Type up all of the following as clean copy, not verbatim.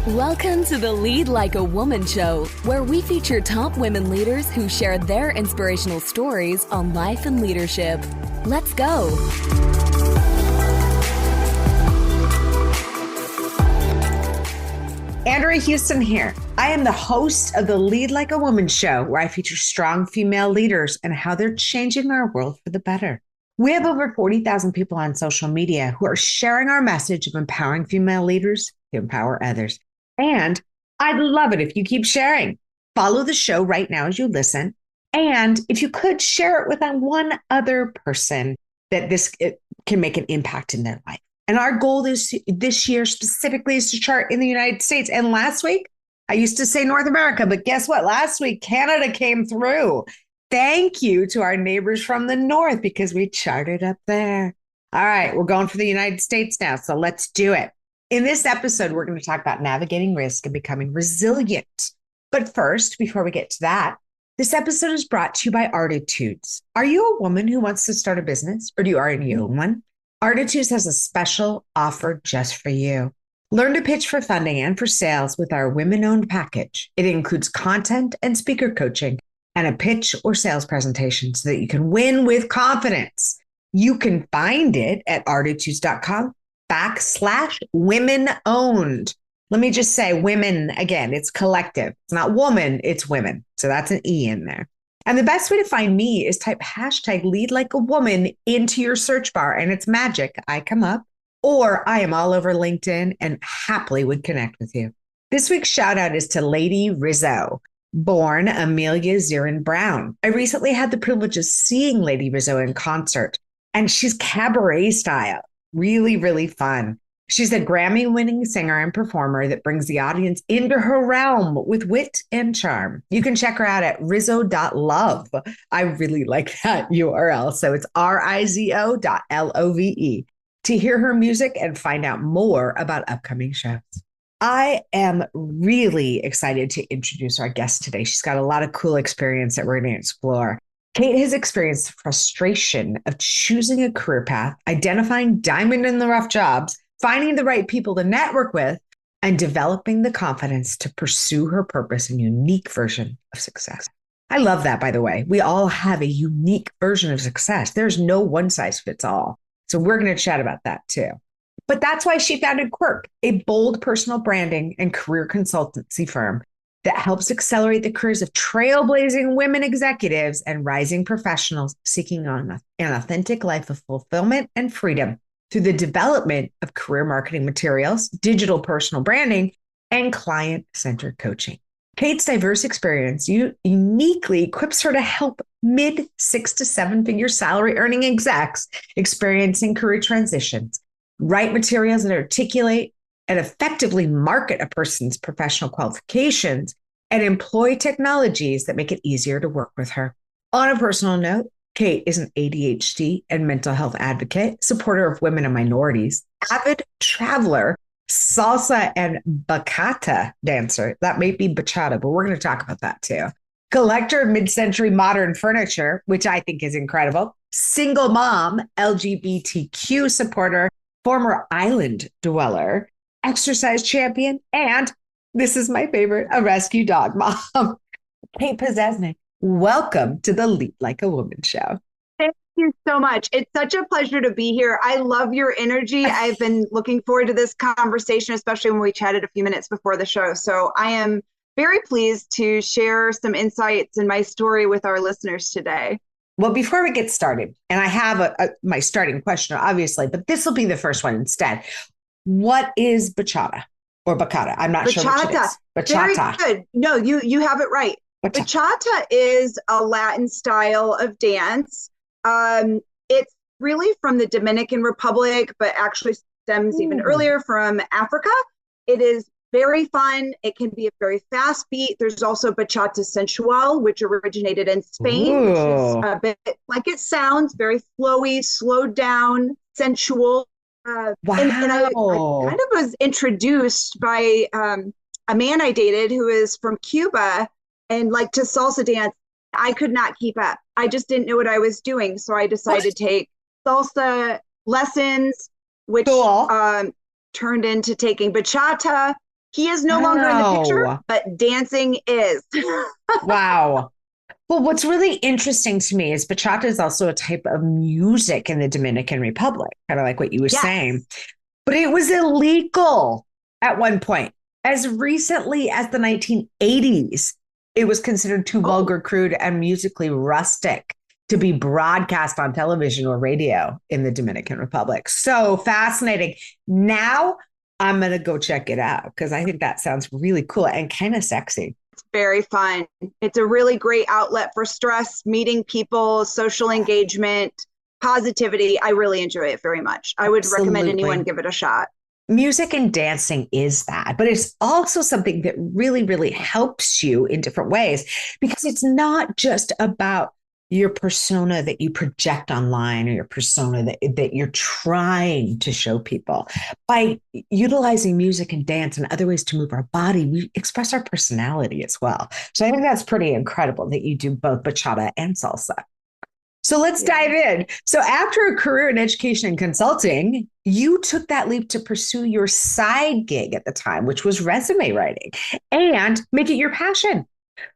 Welcome to the Lead Like a Woman show, where we feature top women leaders who share their inspirational stories on life and leadership. Let's go. Andrea Houston here. I am the host of the Lead Like a Woman show, where I feature strong female leaders and how they're changing our world for the better. We have over 40,000 people on social media who are sharing our message of empowering female leaders to empower others. And I'd love it if you keep sharing. Follow the show right now as you listen. And if you could, share it with one other person that it can make an impact in their life. And our goal this year specifically is to chart in the United States. And last week, I used to say North America, but guess what? Last week, Canada came through. Thank you to our neighbors from the North because we charted up there. All right, we're going for the United States now, so let's do it. In this episode, we're going to talk about navigating risk and becoming resilient. But first, before we get to that, this episode is brought to you by Artitudes. Are you a woman who wants to start a business, or do you already own one? Artitudes has a special offer just for you. Learn to pitch for funding and for sales with our women-owned package. It includes content and speaker coaching and a pitch or sales presentation so that you can win with confidence. You can find it at artitudes.com/women owned. Let me just say women again, it's collective. It's not woman, it's women. So that's an E in there. And the best way to find me is type hashtag lead like a woman into your search bar and it's magic. I come up, or I am all over LinkedIn and happily would connect with you. This week's shout out is to Lady Rizzo, born Amelia Zirin Brown. I recently had the privilege of seeing Lady Rizzo in concert, and she's cabaret style. Really, really fun. She's a Grammy-winning singer and performer that brings the audience into her realm with wit and charm. You can check her out at rizzo.love. I really like that URL. So it's rizo.love to hear her music and find out more about upcoming shows. I am really excited to introduce our guest today. She's got a lot of cool experience that we're going to explore. Kate has experienced the frustration of choosing a career path, identifying diamond in the rough jobs, finding the right people to network with, and developing the confidence to pursue her purpose and unique version of success. I love that, by the way. We all have a unique version of success. There's no one size fits all. So we're going to chat about that too. But that's why she founded Quirk, a bold personal branding and career consultancy firm that helps accelerate the careers of trailblazing women executives and rising professionals seeking an authentic life of fulfillment and freedom through the development of career marketing materials, digital personal branding, and client-centered coaching. Kate's diverse experience uniquely equips her to help mid 6 to 7 figure salary earning execs experiencing career transitions, write materials that articulate and effectively market a person's professional qualifications, and employ technologies that make it easier to work with her. On a personal note, Kate is an ADHD and mental health advocate, supporter of women and minorities, avid traveler, salsa and bachata dancer. That may be bachata, but we're going to talk about that too. Collector of mid-century modern furniture, which I think is incredible. Single mom, LGBTQ supporter, former island dweller, exercise champion, and this is my favorite, a rescue dog mom. Kate Pozesnik, welcome to the Lead Like a Woman show. Thank you so much. It's such a pleasure to be here. I love your energy. I've been looking forward to this conversation, especially when we chatted a few minutes before the show. So I am very pleased to share some insights in my story with our listeners today. Well, before we get started, and I have my starting question, obviously, but this will be the first one instead. What is bachata or bachata? I'm not sure which it is. Bachata. Very good. No, you have it right. Bachata is a Latin style of dance. It's really from the Dominican Republic, but actually stems even earlier from Africa. It is very fun. It can be a very fast beat. There's also bachata sensual, which originated in Spain, which is a bit like it sounds, very flowy, slowed down, sensual. Wow. And I kind of was introduced by a man I dated who is from Cuba and liked to salsa dance. I could not keep up. I just didn't know what I was doing. So I decided to take salsa lessons, which turned into taking bachata. He is no longer in the picture, Oh, but dancing is. wow. Well, what's really interesting to me is bachata is also a type of music in the Dominican Republic, kind of like what you were saying, Yes. but it was illegal at one point. As recently as the 1980s, it was considered too Oh, vulgar, crude, and musically rustic to be broadcast on television or radio in the Dominican Republic. So fascinating. Now I'm going to go check it out because I think that sounds really cool and kind of sexy. it's very fun. It's a really great outlet for stress, meeting people, social engagement, positivity. I really enjoy it very much. I would recommend anyone Absolutely. give it a shot. Music and dancing is that, but it's also something that really, really helps you in different ways because it's not just about your persona that you project online or your persona that you're trying to show people. By utilizing music and dance and other ways to move our body, we express our personality as well. So I think that's pretty incredible that you do both bachata and salsa. So let's Yeah. dive in. So after a career in education and consulting, you took that leap to pursue your side gig at the time, which was resume writing and make it your passion.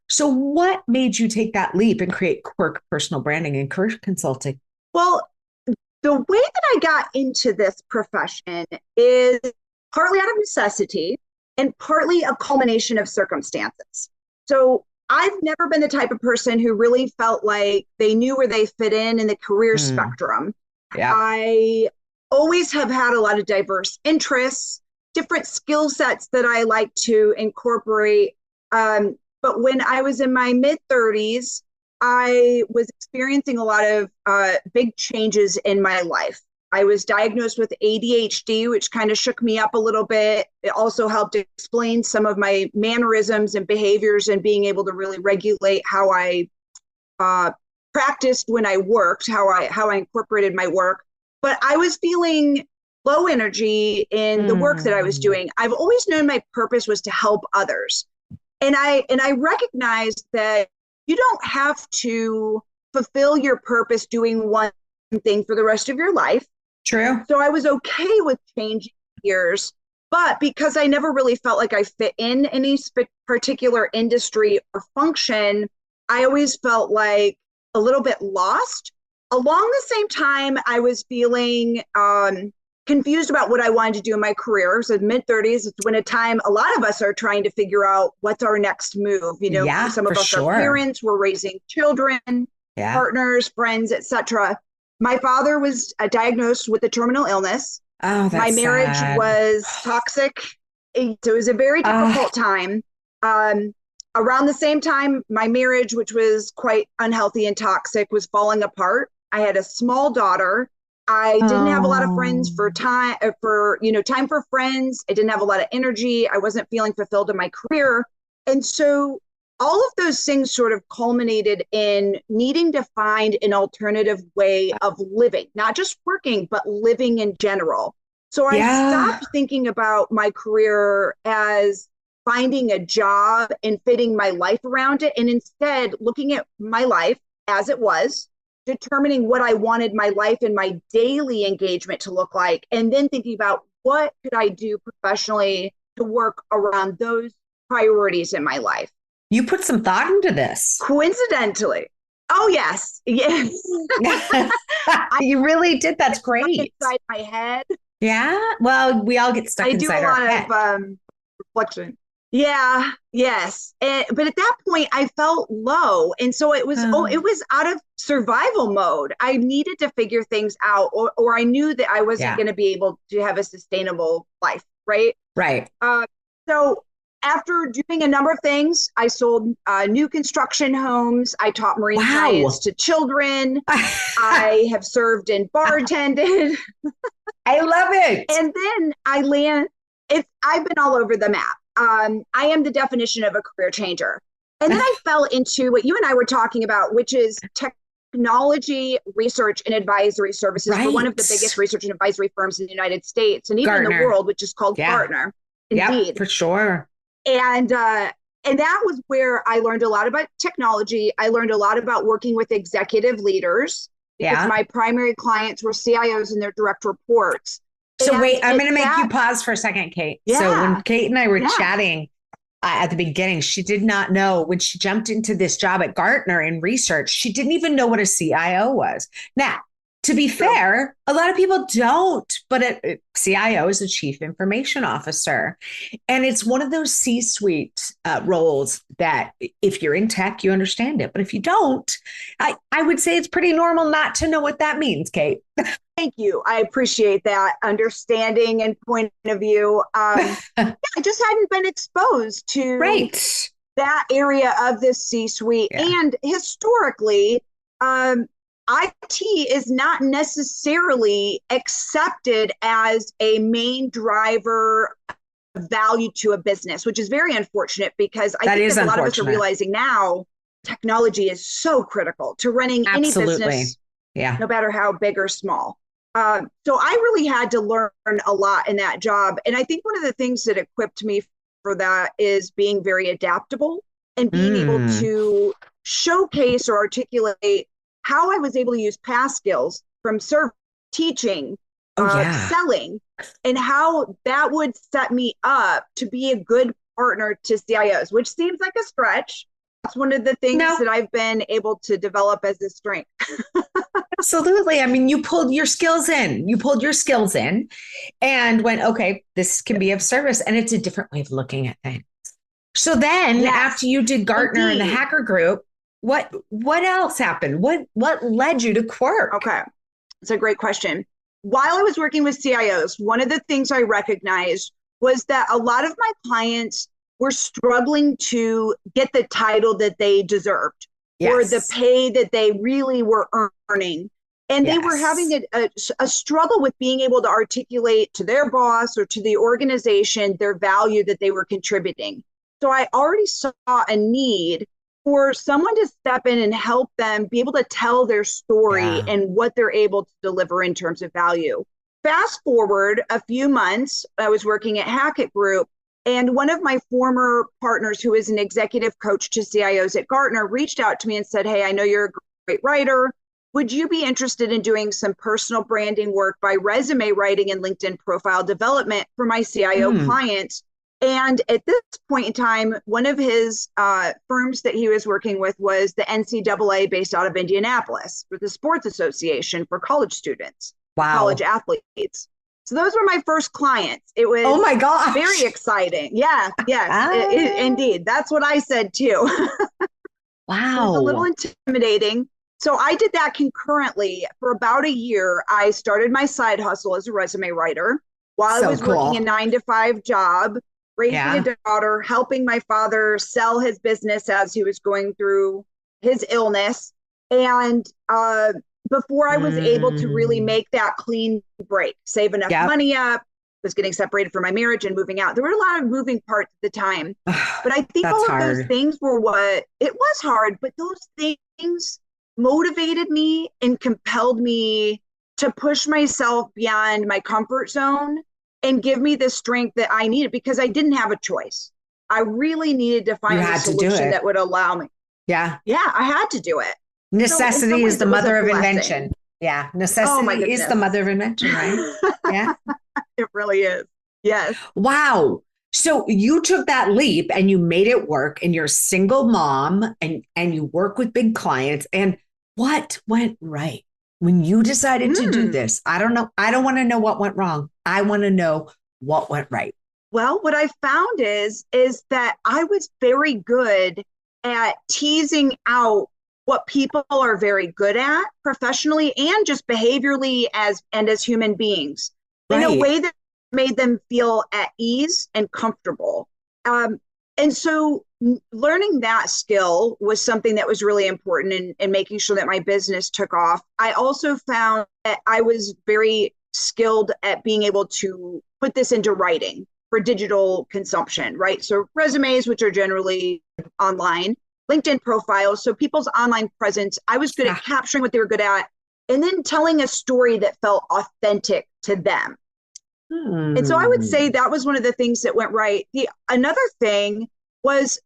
So what made you take that leap and create Quirk Personal Branding and Career Consulting? Well, the way that I got into this profession is partly out of necessity and partly a culmination of circumstances. So I've never been the type of person who really felt like they knew where they fit in the career Mm, spectrum. yeah. I always have had a lot of diverse interests, different skill sets that I like to incorporate. But when I was in my mid 30s, I was experiencing a lot of big changes in my life. I was diagnosed with ADHD, which kind of shook me up a little bit. It also helped explain some of my mannerisms and behaviors and being able to really regulate how I practiced when I worked, how I incorporated my work. But I was feeling low energy in the work that I was Mm, doing. I've always known my purpose was to help others. And I recognized that you don't have to fulfill your purpose doing one thing for the rest of your life. true. So I was okay with changing gears, but because I never really felt like I fit in any particular industry or function, I always felt like a little bit lost. Along the same time, I was feeling confused about what I wanted to do in my career. So mid 30s, it's when a time a lot of us are trying to figure out what's our next move. You know, Yeah, some for of us are sure. parents, we're raising children, Yeah. partners, friends, etc. My father was diagnosed with a terminal illness. Oh, My that's marriage sad. was toxic. So it was a very Ah, difficult time. Um, Around the same time, my marriage, which was quite unhealthy and toxic, was falling apart. I had a small daughter. I didn't have a lot of friends oh, for time for friends. I didn't have a lot of energy. I wasn't feeling fulfilled in my career. And so all of those things sort of culminated in needing to find an alternative way of living, not just working, but living in general. So I yeah. stopped thinking about my career as finding a job and fitting my life around it, and instead looking at my life as it was, determining what I wanted my life and my daily engagement to look like, and then thinking about what could I do professionally to work around those priorities in my life. You put some thought into this. Coincidentally, oh yes, yes, I You really did. That's stuck great. inside my head. Yeah. Well, we all get stuck I do a inside our lot head. of reflection. Yeah, yes. But at that point, I felt low, and so it Oh, was out of survival mode. I needed to figure things out, or I knew that I wasn't yeah. going to be able to have a sustainable life, right? Right. Uh, so after doing a number of things, I sold new construction homes. I taught marine science Wow. to children. I I have served and bartended. love it. And then I've been all over the map. I am the definition of a career changer. And then I fell into what you and I were talking about, which is technology research and advisory services for one of the Right. biggest research and advisory firms in the United States and even in the Gartner. world, which is called Yeah. Gartner. Yep. Indeed. For sure. And that was where I learned a lot about technology. I learned a lot about working with executive leaders because Yeah. my primary clients were CIOs and their direct reports. So And wait, I'm going to make you that, pause for a second, Kate. yeah, So when Kate and I were yeah. chatting at the beginning, she did not know when she jumped into this job at Gartner in research, she didn't even know what a CIO was. Now, to be fair, a lot of people don't, but CIO is a chief information officer. And it's one of those C-suite roles that if you're in tech, you understand it. But if you don't, I would say it's pretty normal not to know what that means, Kate. Thank you. I appreciate that understanding and point of view. I just hadn't been exposed to Right. that area of the C-suite. Yeah. And historically, IT is not necessarily accepted as a main driver of value to a business, which is very unfortunate because I think that a lot of us are realizing now technology is so critical to running any business, no matter how big or small. So I really had to learn a lot in that job. And I think one of the things that equipped me for that is being very adaptable and being able to showcase or articulate how I was able to use past skills from teaching, selling, and how that would set me up to be a good partner to CIOs, which seems like a stretch. That's one of the things that I've been able to develop as a strength. Absolutely. I mean, you pulled your skills in. And went, okay, this can be of service. And it's a different way of looking at things. So then after you did Gartner and the hacker group, what else happened? What led you to Quark? Okay. It's a great question. While I was working with CIOs, one of the things I recognized was that a lot of my clients were struggling to get the title that they deserved or the pay that they really were earning. And they were having a struggle with being able to articulate to their boss or to the organization their value that they were contributing. So I already saw a need for someone to step in and help them be able to tell their story and what they're able to deliver in terms of value. Fast forward a few months, I was working at Hackett Group, and one of my former partners, who is an executive coach to CIOs at Gartner, reached out to me and said, hey, I know you're a great writer. Would you be interested in doing some personal branding work by resume writing and LinkedIn profile development for my CIO clients? And at this point in time, one of his firms that he was working with was the NCAA based out of Indianapolis, with the sports association for college students, college athletes. So those were my first clients. It was very exciting. Yeah, yes, indeed. That's what I said too. Wow. It was a little intimidating. So I did that concurrently for about a year. I started my side hustle as a resume writer while I was working a 9-to-5 job, raising a daughter, helping my father sell his business as he was going through his illness. And before I was able to really make that clean break, save enough money up, was getting separated from my marriage and moving out. There were a lot of moving parts at the time. But I think all of those things were it was hard, but those things motivated me and compelled me to push myself beyond my comfort zone and give me the strength that I needed, because I didn't have a choice. I really needed to find a solution that would allow me. Yeah, I had to do it. Necessity is the mother of invention. Yeah, necessity is the mother of invention, right? Yeah, it really is. Yes. Wow. So you took that leap and you made it work, and you're a single mom and you work with big clients. And what went right when you decided to do this? I don't know. I don't want to know what went wrong. I want to know what went right. Well, what I found is that I was very good at teasing out what people are very good at professionally and just behaviorally as human beings in a way that made them feel at ease and comfortable. And so learning that skill was something that was really important in making sure that my business took off. I also found that I was very skilled at being able to put this into writing for digital consumption, right? So resumes, which are generally online, LinkedIn profiles, so people's online presence. I was good at capturing what they were good at and then telling a story that felt authentic to them. And so I would say that was one of the things that went right. Another thing was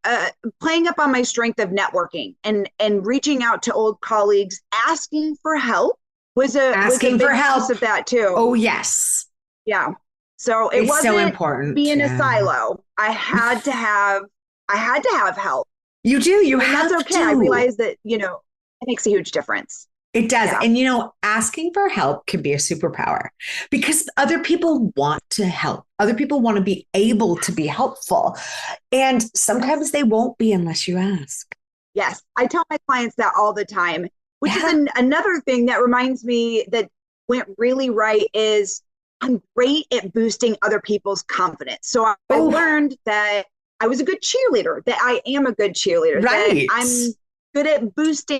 playing up on my strength of networking and reaching out to old colleagues, asking for help was a big piece of that too. Oh, yes. Yeah. So it It's so wasn't important. being a Yeah. silo. I had to have help. You do. You And that's have okay. I to. realized that, it makes a huge difference. It does. Yeah. And asking for help can be a superpower because other people want to help. Other people want to be able to be helpful. And sometimes they won't be unless you ask. Yes. I tell my clients that all the time, which is Yeah. another thing that reminds me that went really right is I'm great at boosting other people's confidence. So I Oh, learned that I was a good cheerleader, that I am a good cheerleader, that right. I'm good at boosting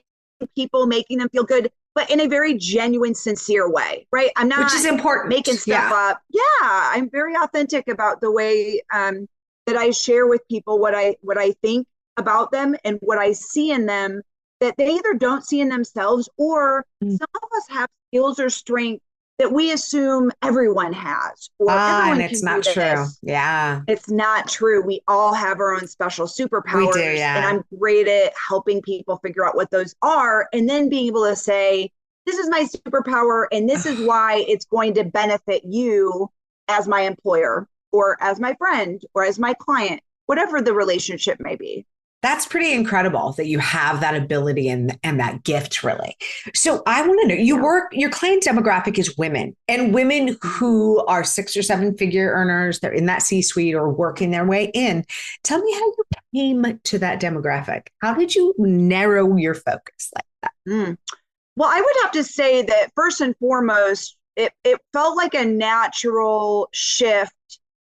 people, making them feel good, but in a very genuine, sincere way, right? I'm not Which is important. making stuff up. Yeah, I'm very authentic about the way that I share with people what I think about them and what I see in them that they either don't see in themselves, or some of us have skills or strength that we assume everyone has, or everyone And it's can not do true. this. Yeah. It's not true. We all have our own special superpowers. We do, yeah. And I'm great at helping people figure out what those are and then being able to say, this is my superpower and this is why it's going to benefit you as my employer or as my friend or as my client, whatever the relationship may be. That's pretty incredible that you have that ability and that gift, really. So I want to know, your client demographic is women, and women who are 6 or 7 figure earners. They're in that C-suite or working their way in. Tell me how you came to that demographic. How did you narrow your focus like that? Well, I would have to say that first and foremost, it felt like a natural shift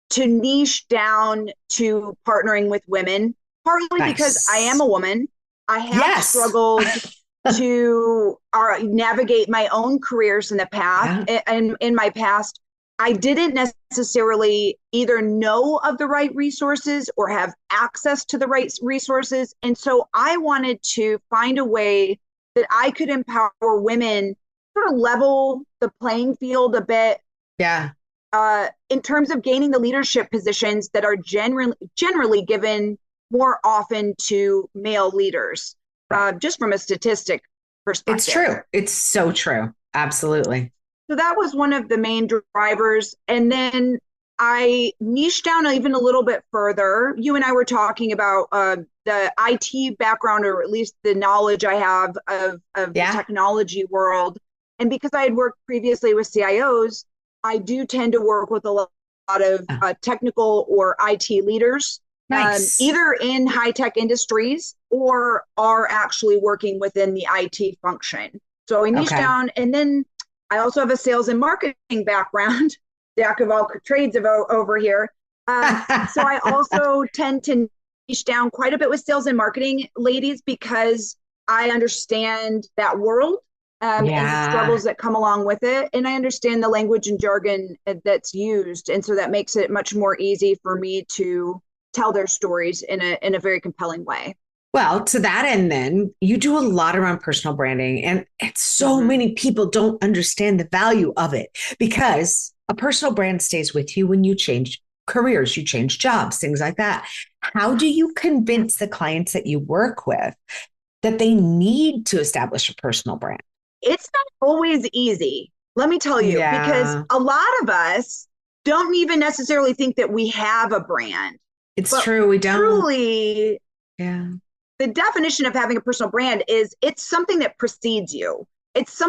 to niche down to partnering with women. Partly because I am a woman. I have struggled to navigate my own careers in the past. Yeah. And in my past, I didn't necessarily either know of the right resources or have access to the right resources. And so I wanted to find a way that I could empower women, sort of level the playing field a bit. Yeah. In terms of gaining the leadership positions that are generally given more often to male leaders, just from a statistic perspective. It's true. It's so true. Absolutely. So that was one of the main drivers. And then I niched down even a little bit further. You and I were talking about the IT background, or at least the knowledge I have of the technology world. And because I had worked previously with CIOs, I do tend to work with a lot of technical or IT leaders. Nice. Either in high-tech industries or are actually working within the IT function. So I niche down, and then I also have a sales and marketing background, jack of all trades over here. So I also tend to niche down quite a bit with sales and marketing ladies because I understand that world and the struggles that come along with it. And I understand the language and jargon that's used. And so that makes it much more easy for me to tell their stories in a very compelling way. Well, to that end, then you do a lot around personal branding, and so many people don't understand the value of it because a personal brand stays with you when you change careers, you change jobs, things like that. How do you convince the clients that you work with that they need to establish a personal brand? It's not always easy, let me tell you, because a lot of us don't even necessarily think that we have a brand. It's true. We don't. Truly, the definition of having a personal brand is it's something that precedes you. It's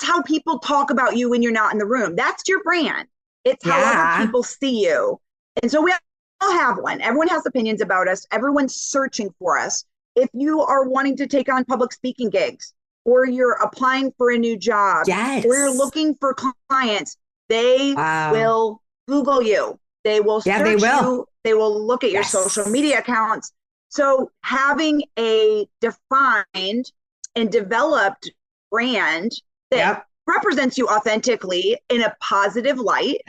how people talk about you when you're not in the room. That's your brand. It's how other people see you. And so we all have one. Everyone has opinions about us. Everyone's searching for us. If you are wanting to take on public speaking gigs, or you're applying for a new job, or you're looking for clients, they will Google you. They will search you. They will look at your social media accounts. So having a defined and developed brand that represents you authentically in a positive light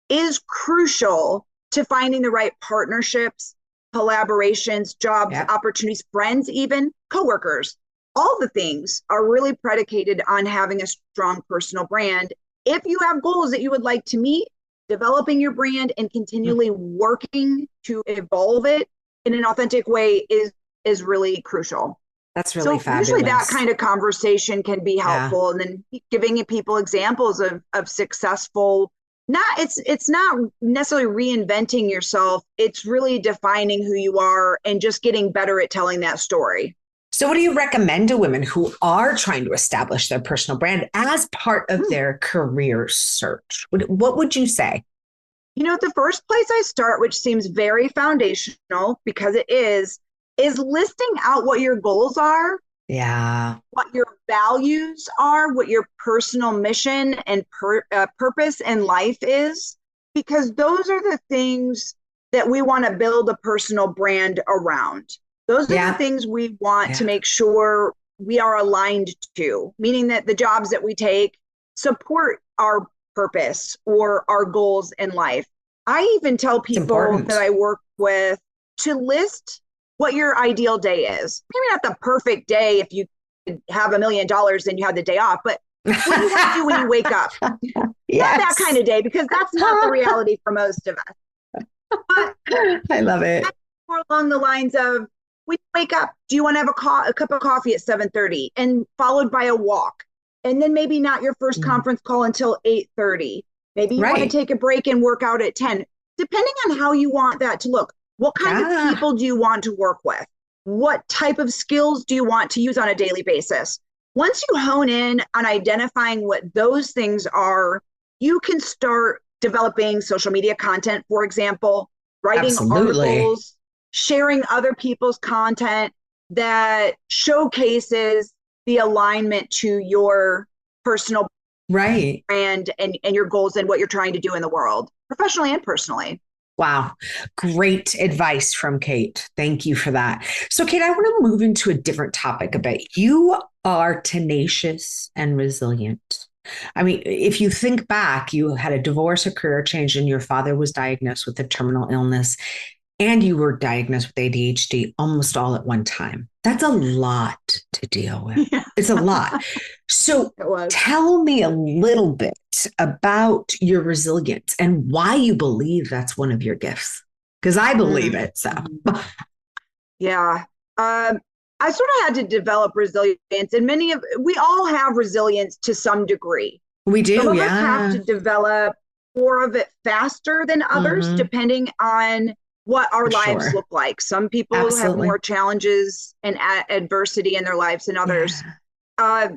is crucial to finding the right partnerships, collaborations, jobs, opportunities, friends, even coworkers. All the things are really predicated on having a strong personal brand. If you have goals that you would like to meet, developing your brand and continually working to evolve it in an authentic way is really crucial. That's really fabulous. Usually that kind of conversation can be helpful. And then giving people examples of successful it's not necessarily reinventing yourself. It's really defining who you are and just getting better at telling that story. So what do you recommend to women who are trying to establish their personal brand as part of their career search? What would you say? The first place I start, which seems very foundational because it is listing out what your goals are. Yeah. What your values are, what your personal mission and purpose in life is, because those are the things that we want to build a personal brand around. Those are the things we want to make sure we are aligned to, meaning that the jobs that we take support our purpose or our goals in life. I even tell people that I work with to list what your ideal day is. Maybe not the perfect day if you have $1 million and you have the day off, but what do you want to do when you wake up? Not that kind of day, because that's not the reality for most of us. But I love it. More along the lines of, when you wake up, do you want to have a cup of coffee at 7:30 and followed by a walk? And then maybe not your first conference call until 8:30. Maybe you want to take a break and work out at 10, depending on how you want that to look. What kind of people do you want to work with? What type of skills do you want to use on a daily basis? Once you hone in on identifying what those things are, you can start developing social media content, for example, writing articles, sharing other people's content that showcases the alignment to your personal brand and your goals and what you're trying to do in the world, professionally and personally. Wow. Great advice from Kate. Thank you for that. So, Kate, I want to move into a different topic a bit. You are tenacious and resilient. I mean, if you think back, you had a divorce, a career change, and your father was diagnosed with a terminal illness, and you were diagnosed with ADHD almost all at one time. That's a lot to deal with. Yeah. It's a lot. So tell me a little bit about your resilience and why you believe that's one of your gifts. Because I believe it. So yeah. I sort of had to develop resilience, and we all have resilience to some degree. We do. Some of us have to develop more of it faster than others, depending on what our lives look like. Some people have more challenges and adversity in their lives than others. Yeah.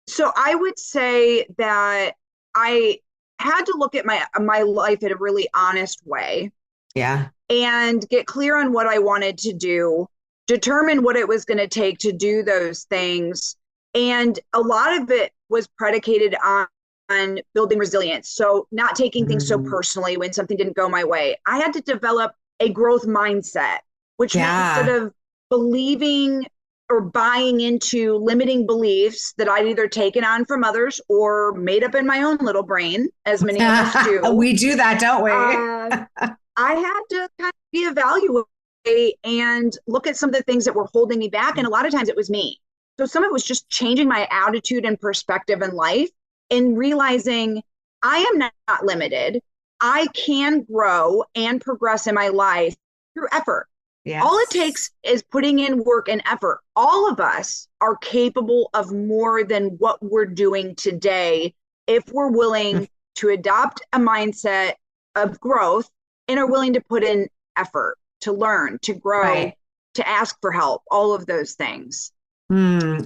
So I would say that I had to look at my life in a really honest way. Yeah. And get clear on what I wanted to do, determine what it was going to take to do those things. And a lot of it was predicated on building resilience. So not taking things so personally when something didn't go my way. I had to develop a growth mindset, which meant instead of believing or buying into limiting beliefs that I'd either taken on from others or made up in my own little brain, as many of us do. We do that, don't we? I had to kind of reevaluate and look at some of the things that were holding me back. And a lot of times it was me. So some of it was just changing my attitude and perspective in life and realizing I am not limited. I can grow and progress in my life through effort. Yes. All it takes is putting in work and effort. All of us are capable of more than what we're doing today if we're willing to adopt a mindset of growth and are willing to put in effort, to learn, to grow, to ask for help, all of those things.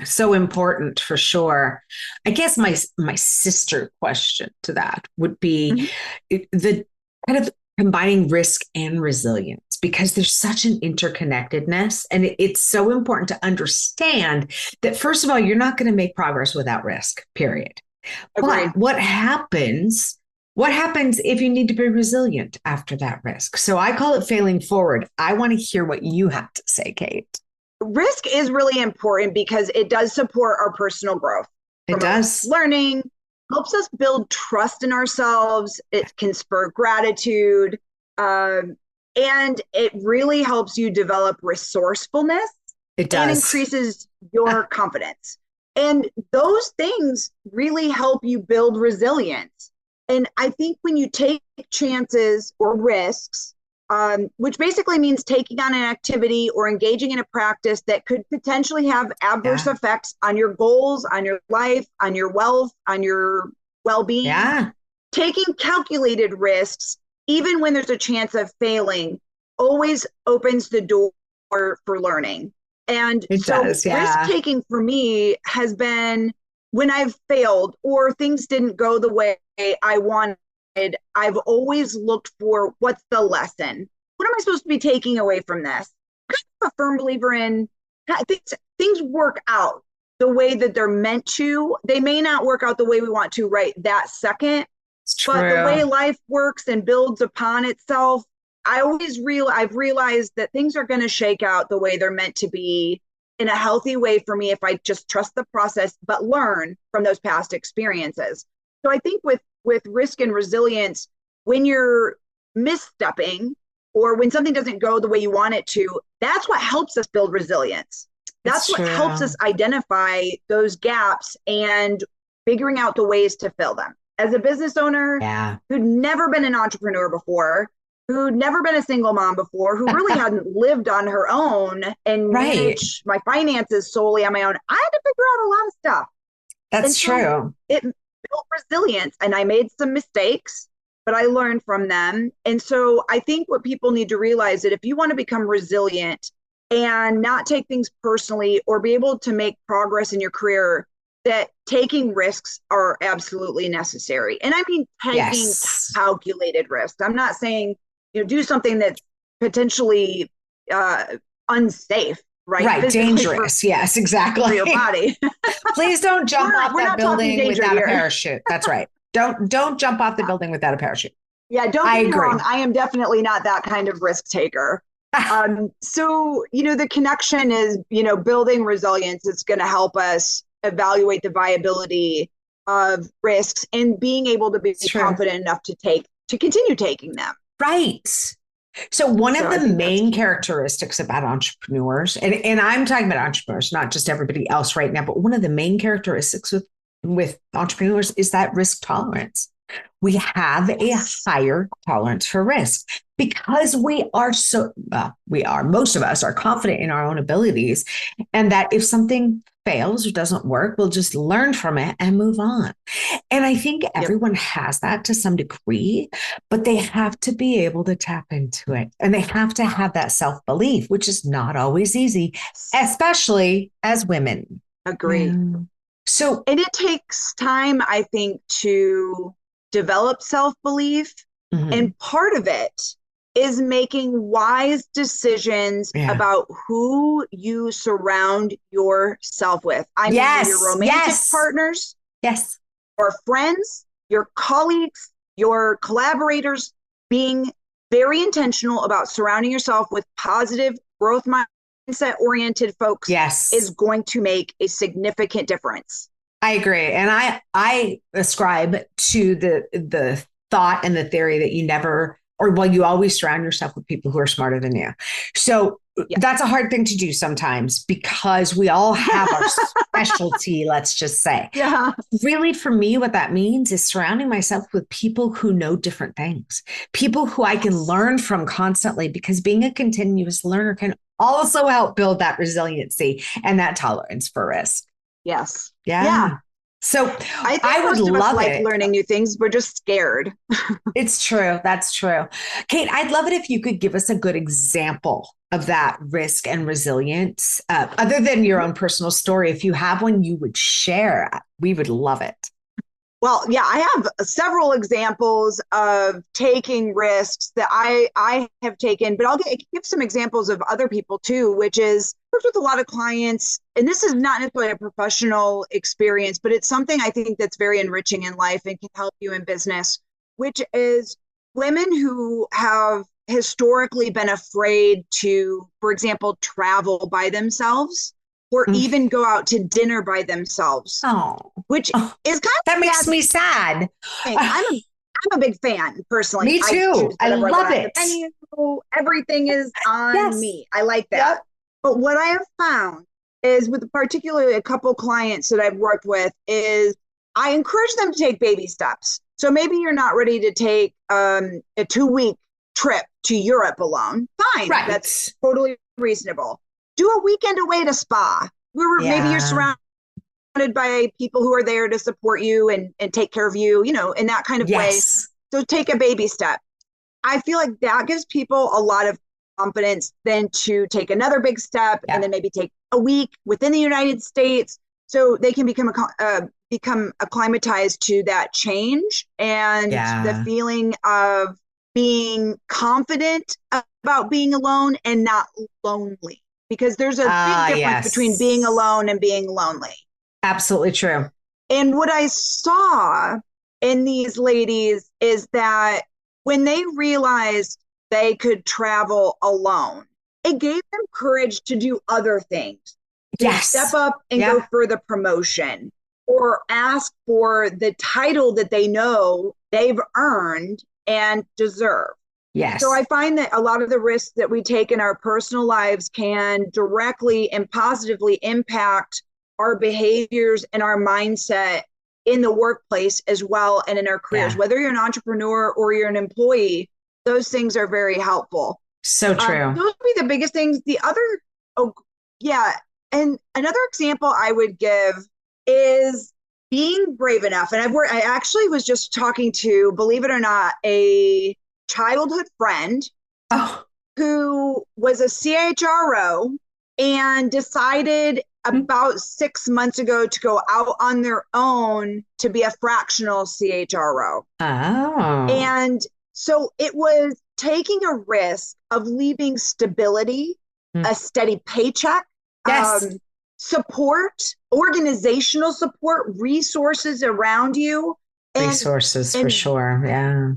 So important for sure. I guess my sister question to that would be the kind of combining risk and resilience, because there's such an interconnectedness. And it's so important to understand that, first of all, you're not going to make progress without risk, period. Agreed. But what happens if you need to be resilient after that risk? So I call it failing forward. I want to hear what you have to say, Kate. Risk is really important because it does support our personal growth. It does. Learning helps us build trust in ourselves. It can spur gratitude. And it really helps you develop resourcefulness. It does. And increases your confidence. And those things really help you build resilience. And I think when you take chances or risks, which basically means taking on an activity or engaging in a practice that could potentially have adverse effects on your goals, on your life, on your wealth, on your well-being. taking calculated risks, even when there's a chance of failing, always opens the door for learning. And It so does, yeah. risk taking for me has been when I've failed or things didn't go the way I wanted, I've always looked for what's the lesson? What am I supposed to be taking away from this? I'm a firm believer in things work out the way that they're meant to. They may not work out the way we want to right that second, but the way life works and builds upon itself, I've realized that things are going to shake out the way they're meant to be in a healthy way for me if I just trust the process, but learn from those past experiences. So I think with risk and resilience, when you're misstepping or when something doesn't go the way you want it to, that's what helps us build resilience. That's what helps us identify those gaps and figuring out the ways to fill them. As a business owner who'd never been an entrepreneur before, who'd never been a single mom before, who really hadn't lived on her own and managed my finances solely on my own, I had to figure out a lot of stuff. That's true. It built resilience, and I made some mistakes, but I learned from them. And so I think what people need to realize that if you want to become resilient and not take things personally or be able to make progress in your career, that taking risks are absolutely necessary. And I mean, taking calculated risks. I'm not saying, do something that's potentially unsafe, right? Right. Dangerous. Yes, exactly. For your body. Please don't jump off that building without a parachute. That's right. Don't jump off the building without a parachute. Yeah. Don't get me wrong. I am definitely not that kind of risk taker. So, the connection is, building resilience is going to help us evaluate the viability of risks and being able to be confident enough to continue taking them. Right. So one of the main characteristics about entrepreneurs, and I'm talking about entrepreneurs, not just everybody else right now, but one of the main characteristics with entrepreneurs is that risk tolerance. We have a higher tolerance for risk because most of us are confident in our own abilities, and that if something fails or doesn't work, we'll just learn from it and move on. And I think everyone has that to some degree, but they have to be able to tap into it, and they have to have that self-belief, which is not always easy, especially as women. Agree. And it takes time, I think, to develop self-belief. Mm-hmm. And part of it is making wise decisions about who you surround yourself with. I mean, your romantic partners, your friends, your colleagues, your collaborators, being very intentional about surrounding yourself with positive growth mindset oriented folks is going to make a significant difference. I agree. And I ascribe to the thought and the theory that you always surround yourself with people who are smarter than you. So that's a hard thing to do sometimes because we all have our specialty, let's just say. Yeah. Really, for me, what that means is surrounding myself with people who know different things, people who I can learn from constantly, because being a continuous learner can also help build that resiliency and that tolerance for risk. Yes. Yeah. So I would love it. Learning new things. We're just scared. It's true. That's true. Kate, I'd love it if you could give us a good example of that risk and resilience, other than your own personal story. If you have one you would share, we would love it. Well, yeah, I have several examples of taking risks that I have taken, but I'll give some examples of other people too, which is I've worked with a lot of clients, and this is not necessarily a professional experience, but it's something I think that's very enriching in life and can help you in business, which is women who have historically been afraid to, for example, travel by themselves or even go out to dinner by themselves. Which is kind of that makes me sad. I'm a big fan personally. Me too. I love it. Everything is on me. I like that. Yep. But what I have found is with particularly a couple clients that I've worked with is I encourage them to take baby steps. So maybe you're not ready to take a 2-week trip to Europe alone. Fine. Right. That's totally reasonable. Do a weekend away at a spa where maybe you're surrounded surrounded by people who are there to support you and take care of you, in that kind of way. So take a baby step. I feel like that gives people a lot of confidence then to take another big step and then maybe take a week within the United States so they can become acclimatized to that change and the feeling of being confident about being alone and not lonely, because there's a big difference between being alone and being lonely. Absolutely true. And what I saw in these ladies is that when they realized they could travel alone, it gave them courage to do other things. To step up and go for the promotion or ask for the title that they know they've earned and deserve. Yes. So I find that a lot of the risks that we take in our personal lives can directly and positively impact our behaviors and our mindset in the workplace as well and in our careers. Whether you're an entrepreneur or you're an employee, those things are very helpful. So true. Those would be the biggest things. The other, and another example I would give is being brave enough. And I actually was just talking to, believe it or not, a childhood friend who was a CHRO and decided about 6 months ago to go out on their own to be a fractional CHRO. And so it was taking a risk of leaving stability, a steady paycheck, support, organizational support, resources around you. Resources for sure. Yeah.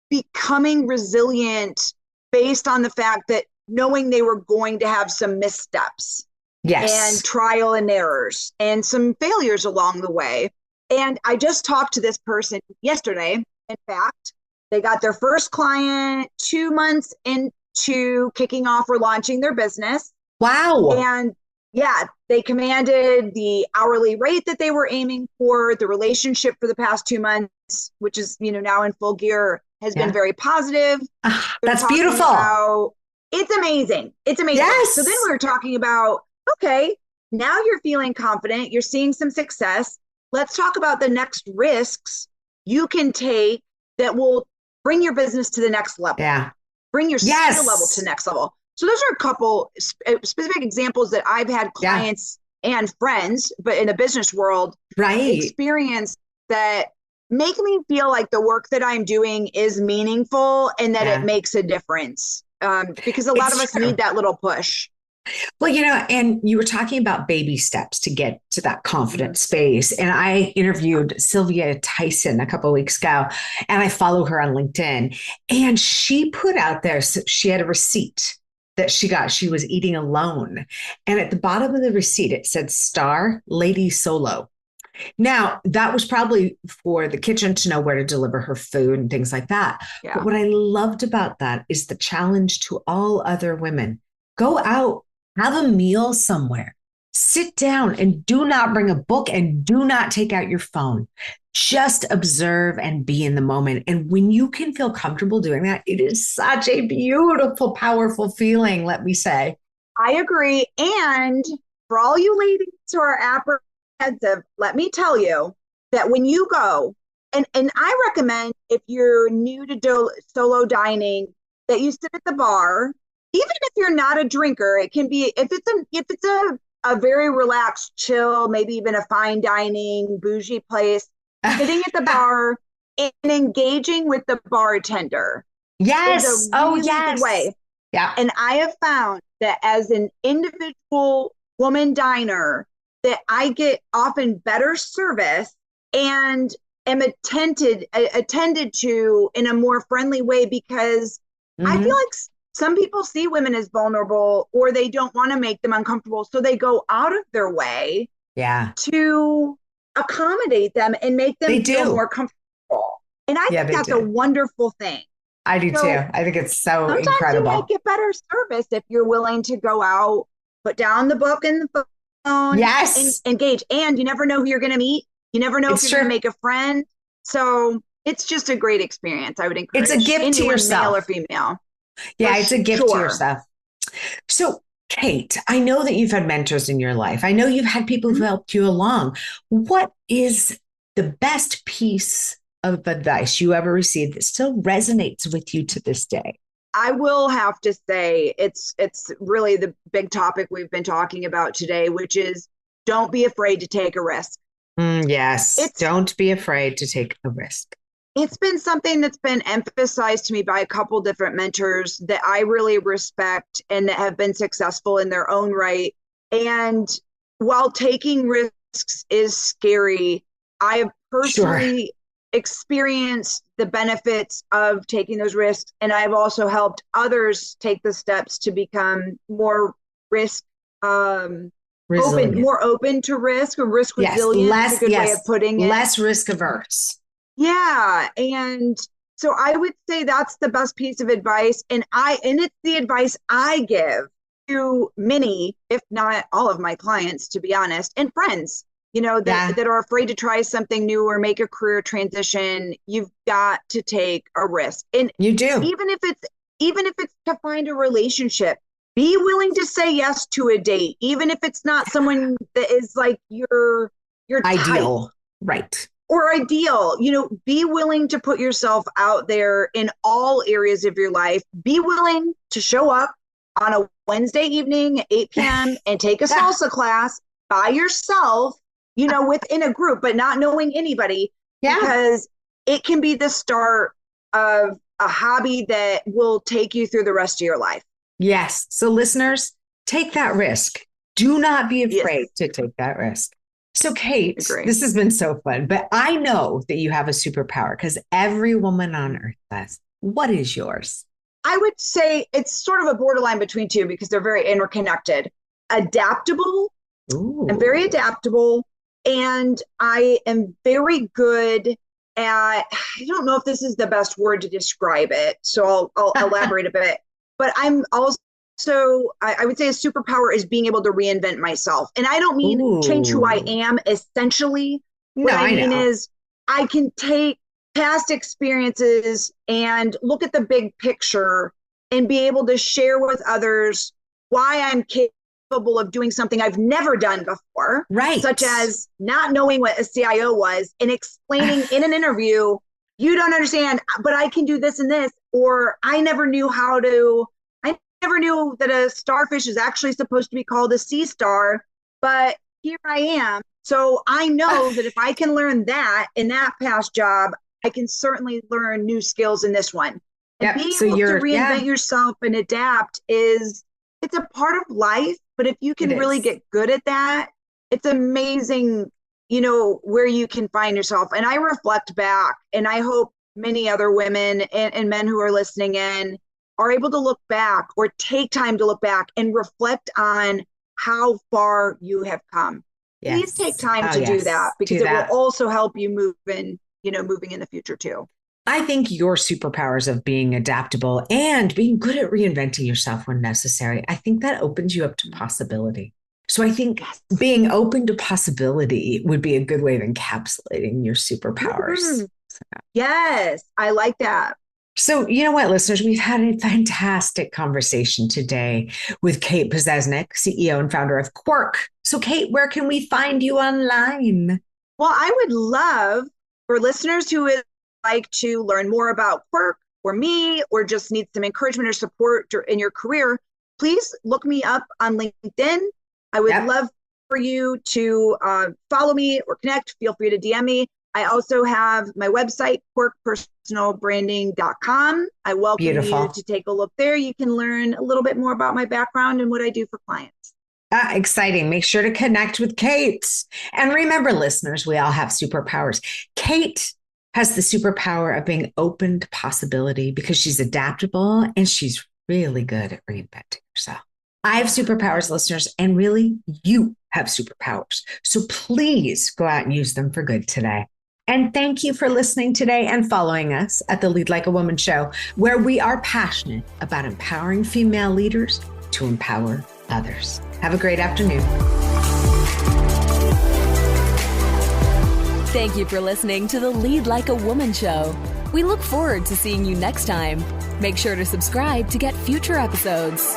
Becoming resilient based on the fact that knowing they were going to have some missteps. And trial and errors and some failures along the way. And I just talked to this person yesterday. In fact, they got their first client 2 months into kicking off or launching their business. Wow. And they commanded the hourly rate that they were aiming for. The relationship for the past 2 months, which is, now in full gear, has been very positive. That's beautiful. It's amazing. It's amazing. Yes. So then we were talking about, okay, now you're feeling confident. You're seeing some success. Let's talk about the next risks you can take that will bring your business to the next level. Bring your skill level to the next level. So those are a couple specific examples that I've had clients and friends, but in the business world, experience that make me feel like the work that I'm doing is meaningful and that it makes a difference. Because a lot of us need that little push. Well, and you were talking about baby steps to get to that confident space. And I interviewed Sylvia Tyson a couple of weeks ago, and I follow her on LinkedIn. And she put out there, so she had a receipt that she got. She was eating alone. And at the bottom of the receipt, it said Star Lady Solo. Now, that was probably for the kitchen to know where to deliver her food and things like that. But what I loved about that is the challenge to all other women. Go out. Have a meal somewhere. Sit down and do not bring a book and do not take out your phone. Just observe and be in the moment. And when you can feel comfortable doing that, it is such a beautiful, powerful feeling, let me say. I agree. And for all you ladies who are apprehensive, let me tell you that when you go, and I recommend if you're new to solo dining, that you sit at the bar. Even if you're not a drinker, it can be, if it's a very relaxed, chill, maybe even a fine dining, bougie place, sitting at the bar and engaging with the bartender. Yes. Is a really good way. Yeah. And I have found that as an individual woman diner, that I get often better service and am attended to in a more friendly way because I feel like some people see women as vulnerable or they don't want to make them uncomfortable. So they go out of their way to accommodate them and make them feel more comfortable. And I think that's a wonderful thing. I do too. I think it's so incredible. Sometimes you might get better service if you're willing to go out, put down the book and the phone, and engage. And you never know who you're going to meet. You never know if you're going to make a friend. So it's just a great experience. I would encourage it's a gift to yourself, male or female. Yeah, it's a gift to yourself. So Kate, I know that you've had mentors in your life. I know you've had people who've helped you along. What is the best piece of advice you ever received that still resonates with you to this day? I will have to say it's really the big topic we've been talking about today, which is don't be afraid to take a risk. Yes, don't be afraid to take a risk. It's been something that's been emphasized to me by a couple different mentors that I really respect and that have been successful in their own right. And while taking risks is scary, I have personally experienced the benefits of taking those risks. And I've also helped others take the steps to become more risk more open to risk, or risk resilient. Is a good way of putting it. Less risk averse. Yeah. And so I would say that's the best piece of advice. And it's the advice I give to many, if not all of my clients, to be honest, and friends, that are afraid to try something new or make a career transition. You've got to take a risk. And you do. Even if it's to find a relationship, be willing to say yes to a date, even if it's not someone that is like your ideal. Type. Right. Or ideal, be willing to put yourself out there in all areas of your life. Be willing to show up on a Wednesday evening at 8 p.m. and take a salsa class by yourself, within a group, but not knowing anybody, because it can be the start of a hobby that will take you through the rest of your life. Yes. So listeners, take that risk. Do not be afraid to take that risk. So Kate, this has been so fun, but I know that you have a superpower because every woman on earth does. What is yours? I would say it's sort of a borderline between two because they're very interconnected. Adaptable. Ooh. I'm very adaptable, and I am very good at, I don't know if this is the best word to describe it, so I'll elaborate a bit, but I'm also, I would say a superpower is being able to reinvent myself. And I don't mean change who I am essentially. What I mean is I can take past experiences and look at the big picture and be able to share with others why I'm capable of doing something I've never done before. Right. Such as not knowing what a CIO was and explaining in an interview, you don't understand, but I can do this and this, or I never knew that a starfish is actually supposed to be called a sea star, but here I am. So I know that if I can learn that in that past job, I can certainly learn new skills in this one. And being able to reinvent yourself and adapt it's a part of life. But if you can really get good at that, it's amazing, where you can find yourself. And I reflect back, and I hope many other women and men who are listening in are able to look back or take time to look back and reflect on how far you have come. Yes. Please take time to do that, because it will also help you moving in the future too. I think your superpowers of being adaptable and being good at reinventing yourself when necessary, I think that opens you up to possibility. So I think being open to possibility would be a good way of encapsulating your superpowers. Mm-hmm. Yes, I like that. So you know what, listeners, we've had a fantastic conversation today with Kate Pazesnik, CEO and founder of Quirk. So Kate, where can we find you online? Well, I would love for listeners who would like to learn more about Quirk or me, or just need some encouragement or support in your career, please look me up on LinkedIn. I would love for you to follow me or connect. Feel free to DM me. I also have my website, quirkpersonalbranding.com. I welcome you to take a look there. You can learn a little bit more about my background and what I do for clients. Exciting. Make sure to connect with Kate. And remember, listeners, we all have superpowers. Kate has the superpower of being open to possibility because she's adaptable and she's really good at reinventing herself. I have superpowers, listeners, and really you have superpowers. So please go out and use them for good today. And thank you for listening today and following us at the Lead Like a Woman show, where we are passionate about empowering female leaders to empower others. Have a great afternoon. Thank you for listening to the Lead Like a Woman show. We look forward to seeing you next time. Make sure to subscribe to get future episodes.